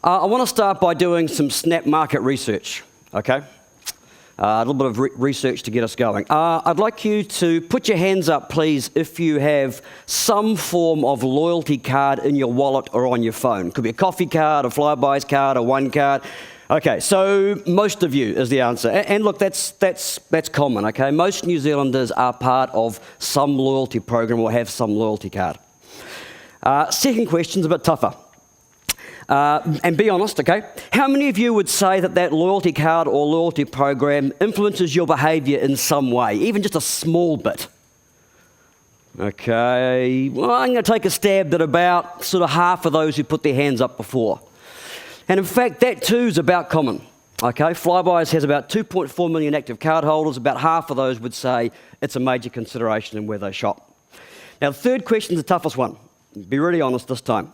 I want to start by doing some snap market research, okay? A little bit of research to get us going. I'd like you to put your hands up, please, if you have some form of loyalty card in your wallet or on your phone. Could be a coffee card, a Flybuys card, a one card. Okay, so most of you is the answer. And look, that's common, okay? Most New Zealanders are part of some loyalty program or have some loyalty card. Second question's a bit tougher. And be honest, okay? How many of you would say that loyalty card or loyalty program influences your behaviour in some way, even just a small bit? Okay, well, I'm going to take a stab at about sort of half of those who put their hands up before. And in fact, that too is about common, okay? Flybuys has about 2.4 million active card holders. About half of those would say it's a major consideration in where they shop. Now, the third question is the toughest one. Be really honest this time.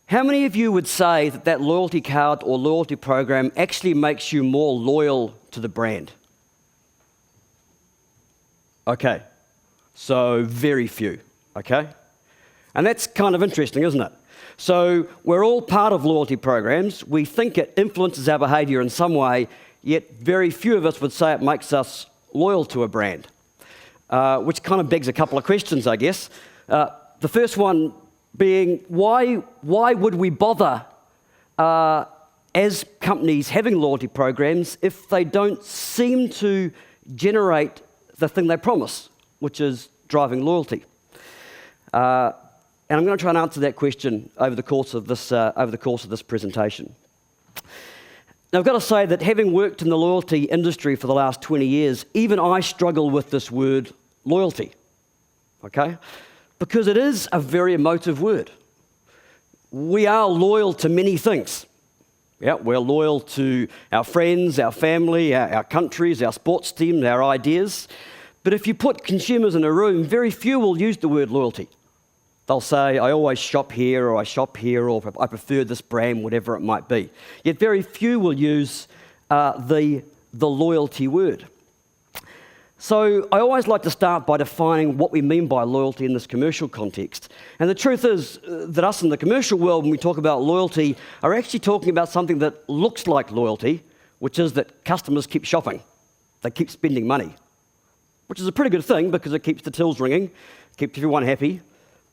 How many of you would say that loyalty card or loyalty program actually makes you more loyal to the brand? Okay, so very few, okay? And that's kind of interesting, isn't it? So we're all part of loyalty programs. We think it influences our behaviour in some way, yet very few of us would say it makes us loyal to a brand, which kind of begs a couple of questions, I guess. The first one being, why would we bother as companies having loyalty programs if they don't seem to generate the thing they promise, which is driving loyalty? And I'm going to try and answer that question over the course of this presentation. Now, I've got to say that having worked in the loyalty industry for the last 20 years, even I struggle with this word loyalty, okay? Because it is a very emotive word. We are loyal to many things. Yeah, we're loyal to our friends, our family, our countries, our sports teams, our ideas. But if you put consumers in a room, very few will use the word loyalty. They'll say, I always shop here, or I shop here, or I prefer this brand, whatever it might be. Yet very few will use the loyalty word. So I always like to start by defining what we mean by loyalty in this commercial context. And the truth is that us in the commercial world, when we talk about loyalty, are actually talking about something that looks like loyalty, which is that customers keep shopping. They keep spending money, which is a pretty good thing because it keeps the tills ringing, keeps everyone happy,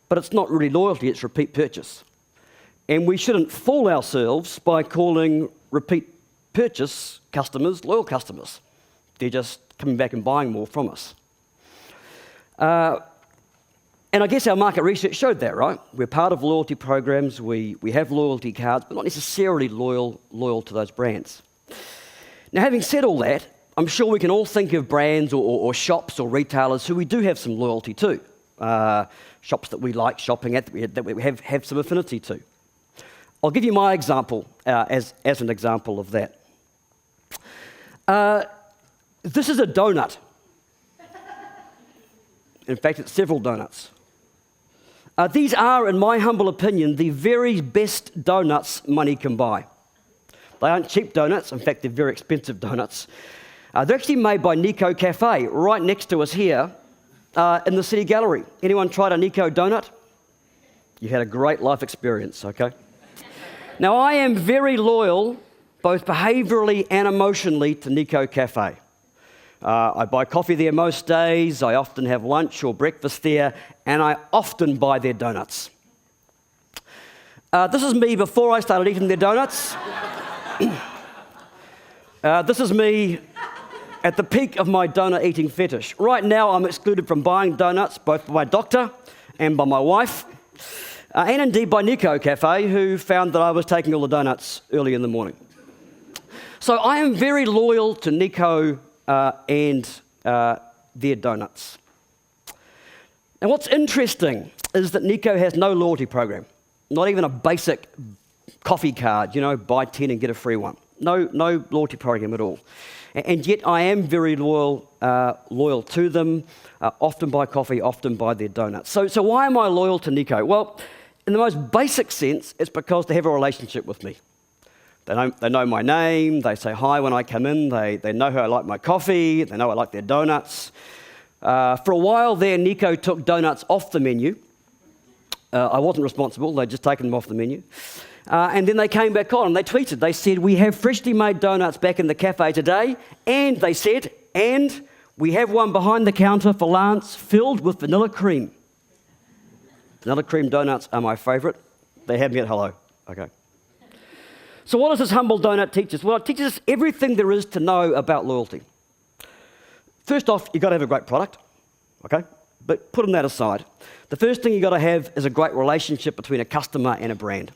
but it's not really loyalty, it's repeat purchase. And we shouldn't fool ourselves by calling repeat purchase customers loyal customers. They're just coming back and buying more from us. And I guess our market research showed that, right? We're part of loyalty programs, we have loyalty cards, but not necessarily loyal to those brands. Now, having said all that, I'm sure we can all think of brands or shops or retailers who we do have some loyalty to. Shops that we like shopping at, that we have some affinity to. I'll give you my example as an example of that. This is a donut. In fact, it's several donuts. These are, in my humble opinion, the very best donuts money can buy. They aren't cheap donuts. In fact, they're very expensive donuts. They're actually made by Nico Cafe, right next to us here in the City Gallery. Anyone tried a Nico donut? You had a great life experience, okay? Now, I am very loyal, both behaviourally and emotionally, to Nico Cafe. I buy coffee there most days, I often have lunch or breakfast there, and I often buy their donuts. This is me before I started eating their donuts. This is me at the peak of my donut eating fetish. Right now, I'm excluded from buying donuts, both by my doctor and by my wife, and indeed by Nico Cafe, who found that I was taking all the donuts early in the morning. So I am very loyal to Nico and their donuts. And what's interesting is that Nico has no loyalty program, not even a basic coffee card, buy 10 and get a free one. No loyalty program at all. And yet I am very loyal to them, often buy coffee, often buy their donuts. So why am I loyal to Nico? Well, in the most basic sense, it's because they have a relationship with me. They know my name, they say hi when I come in, they know how I like my coffee, they know I like their donuts. For a while there, Nico took donuts off the menu. I wasn't responsible. They'd just taken them off the menu. And then they came back on and they tweeted. They said, we have freshly made donuts back in the cafe today. And they said, and we have one behind the counter for Lance filled with vanilla cream. Vanilla cream donuts are my favourite. They have me at hello. Okay. So what does this humble donut teach us? Well, it teaches us everything there is to know about loyalty. First off, you've got to have a great product, okay? But putting that aside, the first thing you've got to have is a great relationship between a customer and a brand.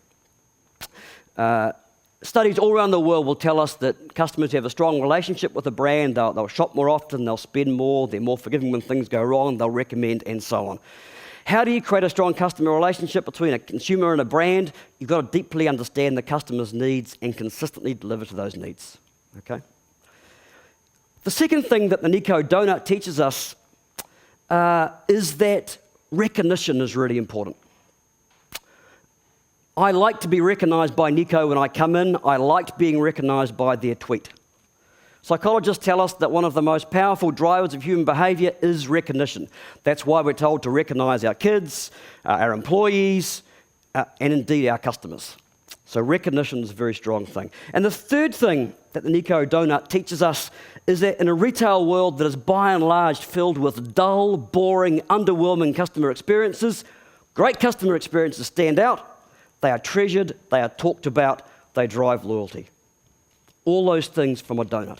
Studies all around the world will tell us that customers who have a strong relationship with a brand, they'll shop more often, they'll spend more, they're more forgiving when things go wrong, they'll recommend, and so on. How do you create a strong customer relationship between a consumer and a brand? You've got to deeply understand the customer's needs and consistently deliver to those needs, okay? The second thing that the Nico Donut teaches us is that recognition is really important. I like to be recognised by Nico when I come in. I liked being recognised by their tweet. Psychologists tell us that one of the most powerful drivers of human behaviour is recognition. That's why we're told to recognise our kids, our employees, and indeed our customers. So recognition is a very strong thing. And the third thing that the Nico Donut teaches us is that in a retail world that is by and large filled with dull, boring, underwhelming customer experiences, great customer experiences stand out. They are treasured, they are talked about, they drive loyalty. All those things from a donut.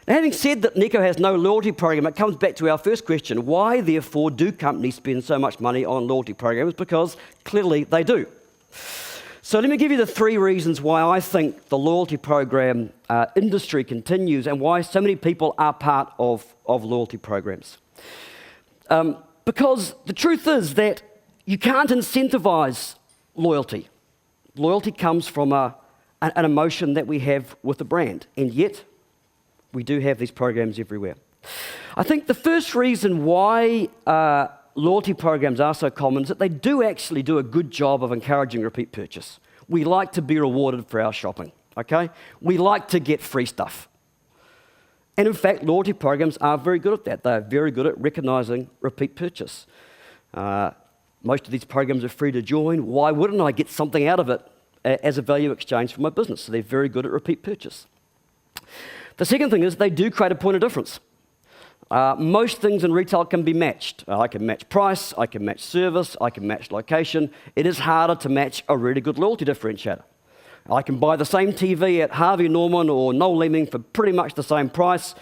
Now, having said that Nico has no loyalty program, it comes back to our first question. Why, therefore, do companies spend so much money on loyalty programs? Because clearly they do. So let me give you the three reasons why I think the loyalty program industry continues and why so many people are part of loyalty programs. Because the truth is that you can't incentivize loyalty. Loyalty comes from an emotion that we have with a brand, and yet we do have these programs everywhere. I think the first reason why loyalty programs are so common is that they do actually do a good job of encouraging repeat purchase. We like to be rewarded for our shopping, okay? We like to get free stuff. And in fact, loyalty programs are very good at that. They are very good at recognising repeat purchase. Most of these programs are free to join. Why wouldn't I get something out of it as a value exchange for my business? So they're very good at repeat purchase. The second thing is they do create a point of difference. Most things in retail can be matched. I can match price, I can match service, I can match location. It is harder to match a really good loyalty differentiator. I can buy the same TV at Harvey Norman or Noel Leeming for pretty much the same price.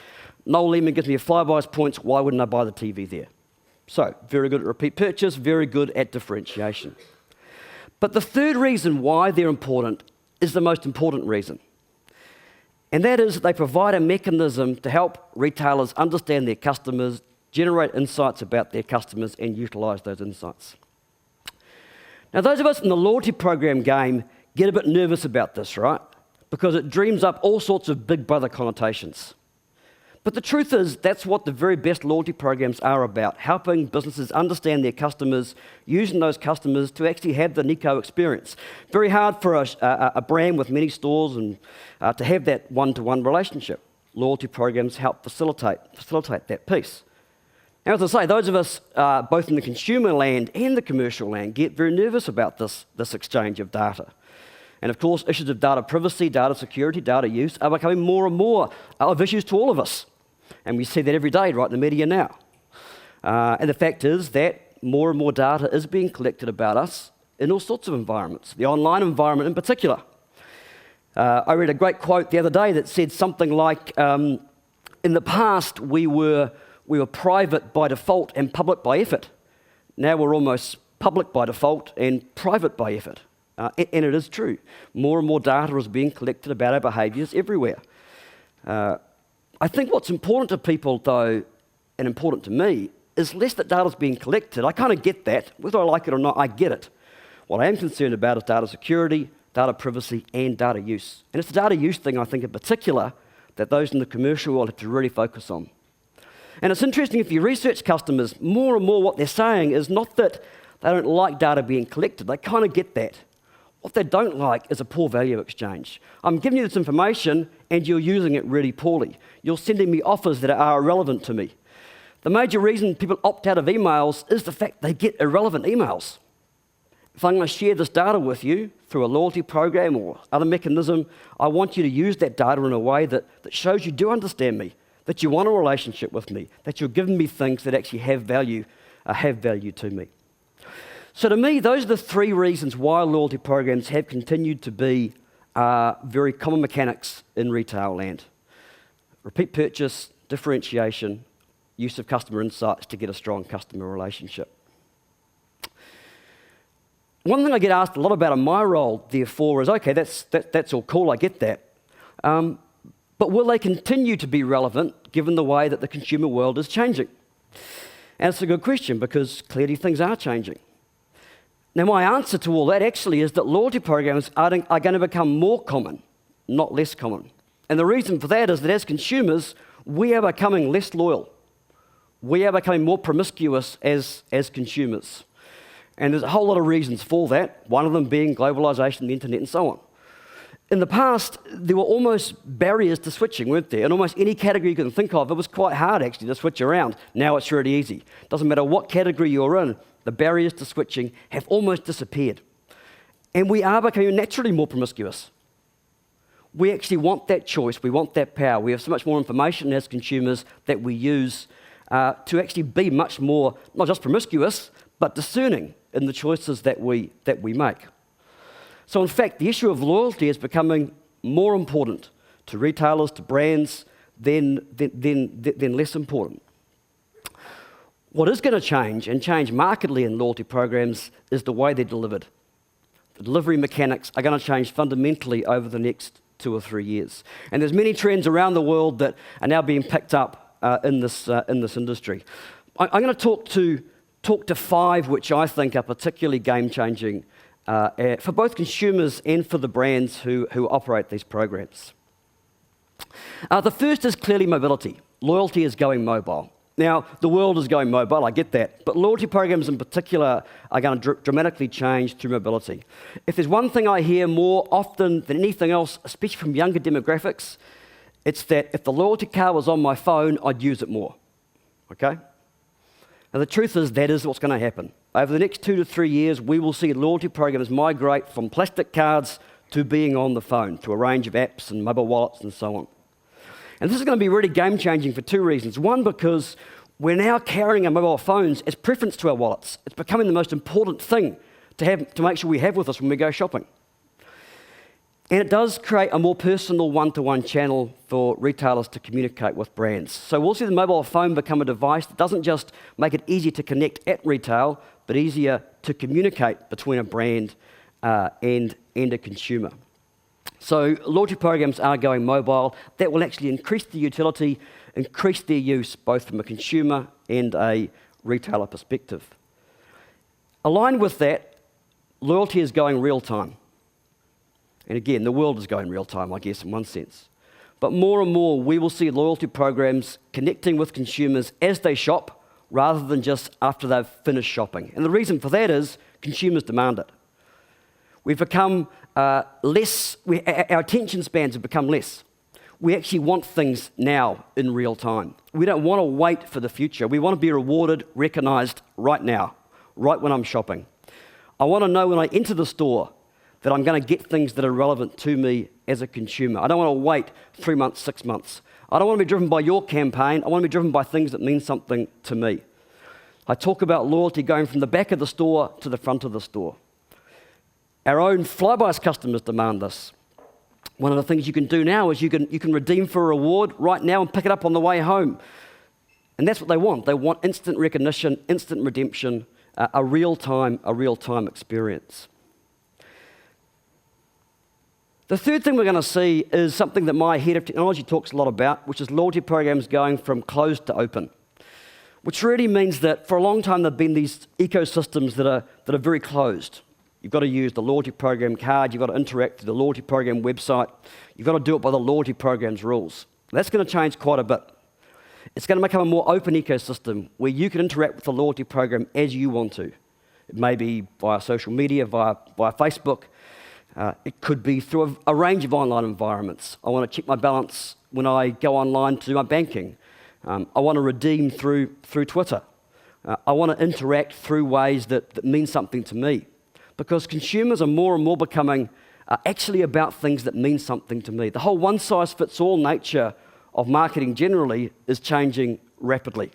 Noel Leeming gives me a Flybuys points. Why wouldn't I buy the TV there? So, very good at repeat purchase, very good at differentiation. But the third reason why they're important is the most important reason. And that is that they provide a mechanism to help retailers understand their customers, generate insights about their customers, and utilise those insights. Now, those of us in the loyalty program game get a bit nervous about this, right? Because it dreams up all sorts of big brother connotations. But the truth is, that's what the very best loyalty programs are about, helping businesses understand their customers, using those customers to actually have the Nico experience. Very hard for a brand with many stores and to have that one-to-one relationship. Loyalty programs help facilitate that piece. Now, as I say, those of us both in the consumer land and the commercial land get very nervous about this exchange of data. And of course, issues of data privacy, data security, data use are becoming more and more of issues to all of us. And we see that every day, right, in the media now. And the fact is that more and more data is being collected about us in all sorts of environments, the online environment in particular. I read a great quote the other day that said something like, in the past we were private by default and public by effort. Now we're almost public by default and private by effort. And it is true. More and more data is being collected about our behaviours everywhere. I think what's important to people, though, and important to me, is less that data's being collected. I kind of get that. Whether I like it or not, I get it. What I am concerned about is data security, data privacy, and data use. And it's the data use thing, I think, in particular, that those in the commercial world have to really focus on. And it's interesting, if you research customers, more and more what they're saying is not that they don't like data being collected. They kind of get that. What they don't like is a poor value exchange. I'm giving you this information and you're using it really poorly. You're sending me offers that are irrelevant to me. The major reason people opt out of emails is the fact they get irrelevant emails. If I'm going to share this data with you through a loyalty program or other mechanism, I want you to use that data in a way that shows you do understand me, that you want a relationship with me, that you're giving me things that actually have value to me. So to me, those are the three reasons why loyalty programs have continued to be very common mechanics in retail land. Repeat purchase, differentiation, use of customer insights to get a strong customer relationship. One thing I get asked a lot about in my role, therefore, is, okay, that's all cool, I get that. But will they continue to be relevant given the way that the consumer world is changing? And it's a good question because clearly things are changing. Now, my answer to all that actually is that loyalty programs are going to become more common, not less common. And the reason for that is that as consumers, we are becoming less loyal. We are becoming more promiscuous as consumers. And there's a whole lot of reasons for that, one of them being globalization, the internet, and so on. In the past, there were almost barriers to switching, weren't there? In almost any category you can think of, it was quite hard actually to switch around. Now it's really easy. Doesn't matter what category you're in, the barriers to switching have almost disappeared. And we are becoming naturally more promiscuous. We actually want that choice, we want that power. We have so much more information as consumers that we use to actually be much more, not just promiscuous, but discerning in the choices that we make. So in fact, the issue of loyalty is becoming more important to retailers, to brands, than less important. What is going to change, and change markedly in loyalty programs, is the way they're delivered. The delivery mechanics are going to change fundamentally over the next 2 or 3 years. And there's many trends around the world that are now being picked up in this industry. I'm going to talk to 5 which I think are particularly game-changing for both consumers and for the brands who operate these programs. The first is clearly mobility. Loyalty is going mobile. Now, the world is going mobile, I get that, but loyalty programs in particular are going to dramatically change through mobility. If there's one thing I hear more often than anything else, especially from younger demographics, it's that if the loyalty card was on my phone, I'd use it more, okay? Now, the truth is that is what's going to happen. Over the next 2 to 3 years, we will see loyalty programs migrate from plastic cards to being on the phone, to a range of apps and mobile wallets and so on. And this is going to be really game-changing for 2 reasons. One, because we're now carrying our mobile phones as preference to our wallets. It's becoming the most important thing to make sure we have with us when we go shopping. And it does create a more personal one-to-one channel for retailers to communicate with brands. So we'll see the mobile phone become a device that doesn't just make it easier to connect at retail, but easier to communicate between a brand and a consumer. So loyalty programs are going mobile. That will actually increase the utility, increase their use, both from a consumer and a retailer perspective. Aligned with that, loyalty is going real time. And again, the world is going real time, I guess, in one sense. But more and more, we will see loyalty programs connecting with consumers as they shop, rather than just after they've finished shopping. And the reason for that is consumers demand it. We've become our attention spans have become less. We actually want things now in real time. We don't want to wait for the future. We want to be rewarded, recognised right now, right when I'm shopping. I want to know when I enter the store that I'm going to get things that are relevant to me as a consumer. I don't want to wait 3 months, 6 months. I don't want to be driven by your campaign. I want to be driven by things that mean something to me. I talk about loyalty going from the back of the store to the front of the store. Our own Flybuys customers demand this. One of the things you can do now is you can redeem for a reward right now and pick it up on the way home. And that's what they want. They want instant recognition, instant redemption, a real-time experience. The third thing we're going to see is something that my head of technology talks a lot about, which is loyalty programs going from closed to open, which really means that for a long time there have been these ecosystems that are very closed. You've got to use the loyalty program card, you've got to interact with the loyalty program website, you've got to do it by the loyalty program's rules. That's going to change quite a bit. It's going to become a more open ecosystem where you can interact with the loyalty program as you want to. It may be via social media, via Facebook. It could be through a range of online environments. I want to check my balance when I go online to do my banking. I want to redeem through Twitter. I want to interact through ways that mean something to me. Because consumers are more and more becoming actually about things that mean something to me. The whole one-size-fits-all nature of marketing generally is changing rapidly,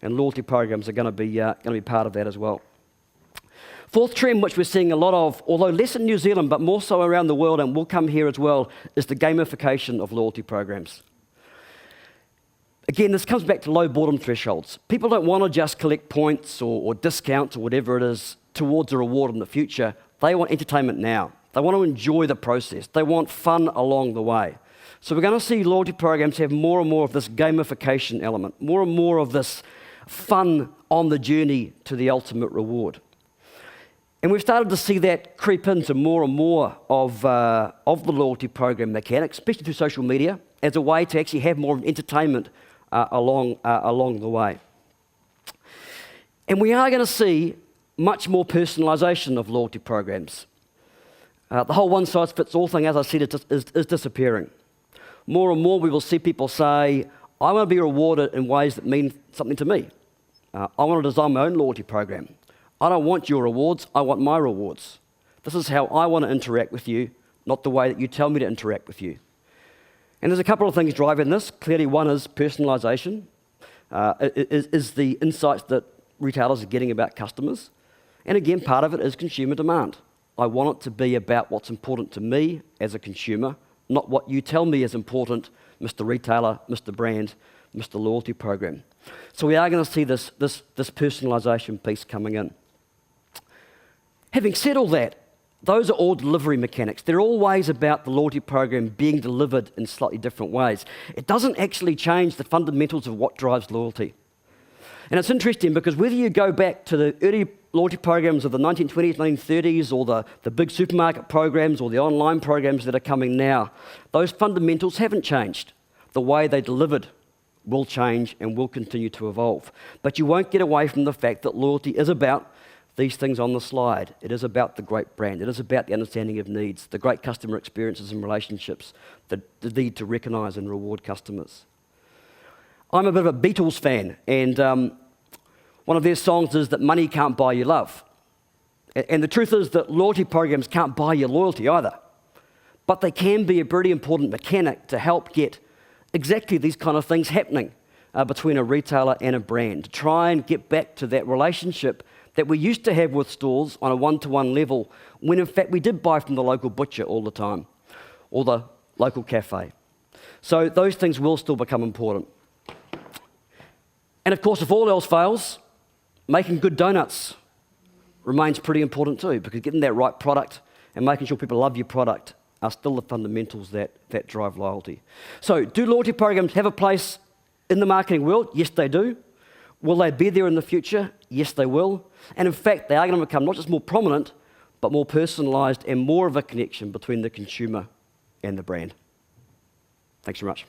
and loyalty programs are going to be part of that as well. Fourth trend, which we're seeing a lot of, although less in New Zealand, but more so around the world, and will come here as well, is the gamification of loyalty programs. Again, this comes back to low boredom thresholds. People don't want to just collect points or discounts or whatever it is towards a reward in the future. They want entertainment now. They want to enjoy the process. They want fun along the way. So we're going to see loyalty programs have more and more of this gamification element, more and more of this fun on the journey to the ultimate reward. And we've started to see that creep into more and more of the loyalty program mechanics, especially through social media, as a way to actually have more entertainment along the way. And we are going to see much more personalisation of loyalty programs. The whole one-size-fits-all thing, as I said, is disappearing. More and more we will see people say, I want to be rewarded in ways that mean something to me. I want to design my own loyalty program. I don't want your rewards, I want my rewards. This is how I want to interact with you, not the way that you tell me to interact with you. And there's a couple of things driving this. Clearly one is personalisation, is the insights that retailers are getting about customers. And again, part of it is consumer demand. I want it to be about what's important to me as a consumer, not what you tell me is important, Mr. Retailer, Mr. Brand, Mr. Loyalty Program. So we are going to see this personalisation piece coming in. Having said all that, those are all delivery mechanics. They're always about the loyalty program being delivered in slightly different ways. It doesn't actually change the fundamentals of what drives loyalty. And it's interesting because whether you go back to the early loyalty programs of the 1920s, 1930s, or the big supermarket programs or the online programs that are coming now, those fundamentals haven't changed. The way they delivered will change and will continue to evolve. But you won't get away from the fact that loyalty is about these things on the slide. It is about the great brand. It is about the understanding of needs, the great customer experiences and relationships, the need to recognise and reward customers. I'm a bit of a Beatles fan, and one of their songs is that money can't buy you love. And the truth is that loyalty programs can't buy you loyalty either. But they can be a pretty important mechanic to help get exactly these kind of things happening between a retailer and a brand, to try and get back to that relationship that we used to have with stores on a one-to-one level, when in fact we did buy from the local butcher all the time, or the local cafe. So those things will still become important. And of course, if all else fails, making good donuts remains pretty important too, because getting that right product and making sure people love your product are still the fundamentals that drive loyalty. So do loyalty programs have a place in the marketing world? Yes, they do. Will they be there in the future? Yes, they will. And in fact, they are going to become not just more prominent, but more personalised and more of a connection between the consumer and the brand. Thanks very much.